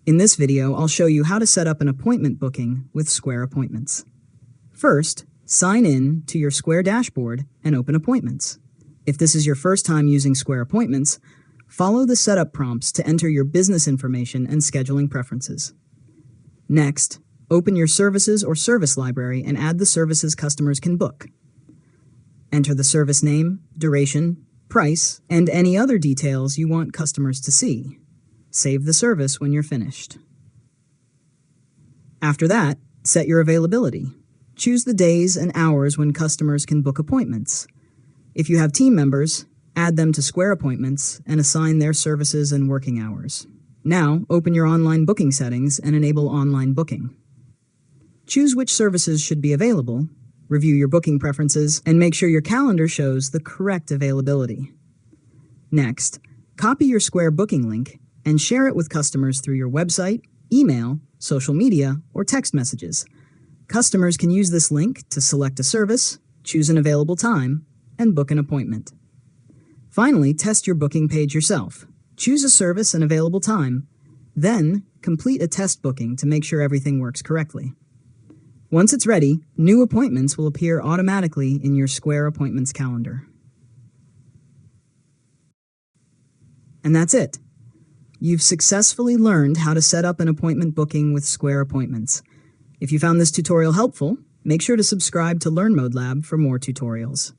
In this video, I'll show you how to set up an appointment booking with Square Appointments. First, sign in to your Square dashboard and open Appointments. If this is your first time using Square Appointments, follow the setup prompts to enter your business information and scheduling preferences. Next, open your services or service library and add the services customers can book. Enter the service name, duration, price, and any other details you want customers to see. Save the service when you're finished. After that, set your availability. Choose the days and hours when customers can book appointments. If you have team members, add them to Square Appointments and assign their services and working hours. Now, open your online booking settings and enable online booking. Choose which services should be available, review your booking preferences, and make sure your calendar shows the correct availability. Next, copy your Square booking link and share it with customers through your website, email, social media, or text messages. Customers can use this link to select a service, choose an available time, and book an appointment. Finally, test your booking page yourself. Choose a service and available time, then complete a test booking to make sure everything works correctly. Once it's ready, new appointments will appear automatically in your Square Appointments calendar. And that's it. You've successfully learned how to set up an appointment booking with Square Appointments. If you found this tutorial helpful, make sure to subscribe to LearnModelab for more tutorials.